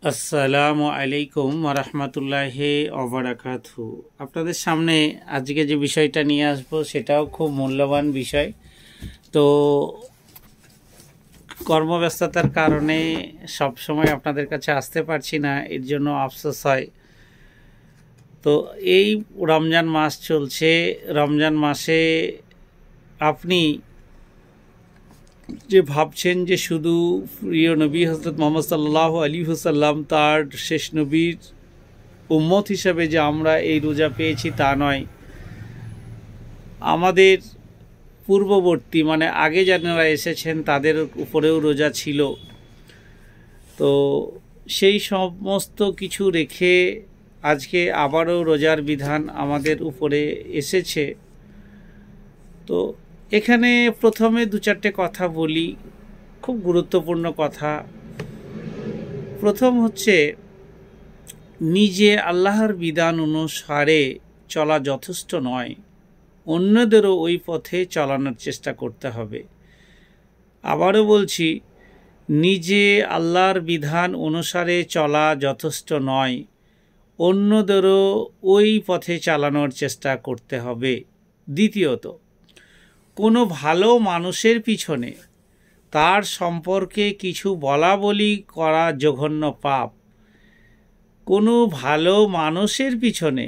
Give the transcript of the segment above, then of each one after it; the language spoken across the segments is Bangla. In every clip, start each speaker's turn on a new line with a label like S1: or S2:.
S1: আসসালামু আলাইকুম ওরহমতুল্লাহি ওবারাকাতুহু। আপনাদের সামনে আজকে যে বিষয়টা নিয়ে আসবো সেটাও খুব মূল্যবান বিষয়। তো কর্মব্যস্ততার কারণে সব সময় আপনাদের কাছে আসতে পারছি না, এর জন্য আফসোস হয়। তো এই রমজান মাস চলছে, রমজান মাসে আপনি যে ভাবছেন যে শুধু প্রিয় নবী হযরত মুহাম্মদ সাল্লাল্লাহু আলাইহি ওয়াসাল্লাম তার শেষ নবীর উম্মত হিসেবে যে আমরা এই রোজা পেয়েছি তা নয়। আমাদের পূর্ববর্তী মানে আগে যারা এসেছেন তাদের উপরেও রোজা ছিল। তো সেই সমস্ত কিছু রেখে আজকে আবারও রোজার বিধান আমাদের উপরে এসেছে। তো এখানে প্রথমে দু চারটে কথা বলি, খুব গুরুত্বপূর্ণ কথা। প্রথম হচ্ছে, নিজে আল্লাহর বিধান অনুসারে চলা যথেষ্ট নয়, অন্যদেরও ওই পথে চালানোর চেষ্টা করতে হবে। আবারও বলছি, নিজে আল্লাহর বিধান অনুসারে চলা যথেষ্ট নয়, অন্যদেরও ওই পথে চালানোর চেষ্টা করতে হবে। দ্বিতীয়ত, কোনো ভালো মানুষের পিছনে তার সম্পর্কে কিছু বলা বলি করা জঘন্য পাপ। কোনো ভালো মানুষের পিছনে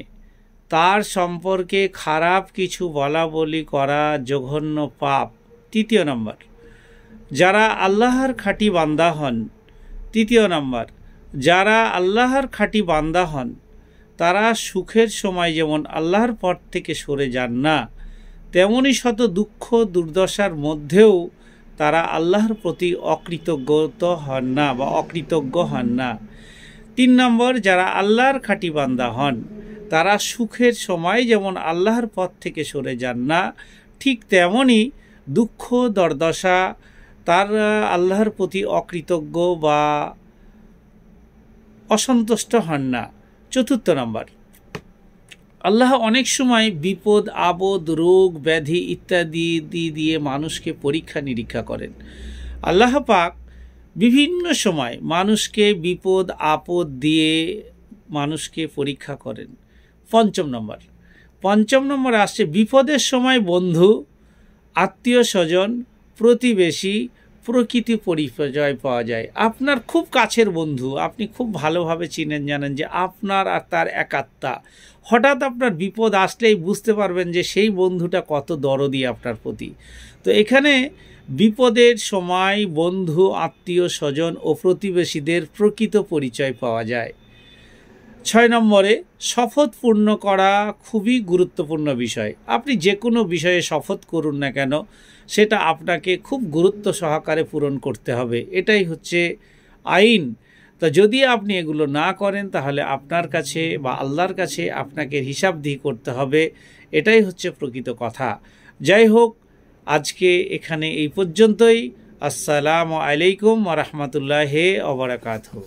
S1: তার সম্পর্কে খারাপ কিছু বলা বলি করা জঘন্য পাপ। তৃতীয় নম্বর, যারা আল্লাহর খাঁটি বান্দা হন। তৃতীয় নম্বর, যারা আল্লাহর খাঁটি বান্দা হন তারা সুখের সময় যেমন আল্লাহর পথ থেকে সরে যান না, তেমনি শত দুঃখ দুর্দশার মধ্যেও তারা আল্লাহর প্রতি অকৃতজ্ঞ হন না বা অকৃতজ্ঞ হন না। 3 নম্বর, যারা আল্লাহর খাঁটি বান্দা হন তারা সুখের সময় যেমন আল্লাহর পথ থেকে সরে যান না, ঠিক তেমনি দুঃখ দুর্দশা তার আল্লাহর প্রতি অকৃতজ্ঞ বা অসন্তুষ্ট হন না। 4 নম্বর, আল্লাহ অনেক সময় বিপদ আপদ রোগ ব্যাধি ইত্যাদি দিয়ে মানুষকে পরীক্ষা নিরীক্ষা করেন। আল্লাহ পাক বিভিন্ন সময় মানুষকে বিপদ আপদ দিয়ে মানুষকে পরীক্ষা করেন। 5 নম্বর আসছে, বিপদের সময় বন্ধু, আত্মীয় স্বজন, প্রতিবেশী প্রকৃতি পরিচয় পাওয়া যায়। আপনার খুব কাছের বন্ধু, আপনি খুব ভালোভাবে চিনেন, জানেন যে আপনার আর তার এক আত্মা। হঠাৎ আপনার বিপদ আসলেই বুঝতে পারবেন যে সেই বন্ধুটা কত দরদি আপনার প্রতি। তো এখানে বিপদের সময় বন্ধু, আত্মীয় স্বজন ও প্রতিবেশীদের প্রকৃত পরিচয় পাওয়া যায়। 6 নম্বরে, শপথ পূর্ণ করা খুবই গুরুত্বপূর্ণ বিষয়। আপনি যে কোনো বিষয়ে শপথ করুন না কেন, সেটা আপনাকে খুব গুরুত্ব সহকারে পূরণ করতে হবে, এটাই হচ্ছে আইন। তো যদি আপনি এগুলো না করেন তাহলে আপনার কাছে বা আল্লাহর কাছে আপনাকে হিসাবদিহি করতে হবে, এটাই হচ্ছে প্রকৃত কথা। যাই হোক, আজকে এখানে এই পর্যন্তই। আসসালামু আলাইকুম ওয়া রাহমাতুল্লাহি ওয়া বারাকাতুহু।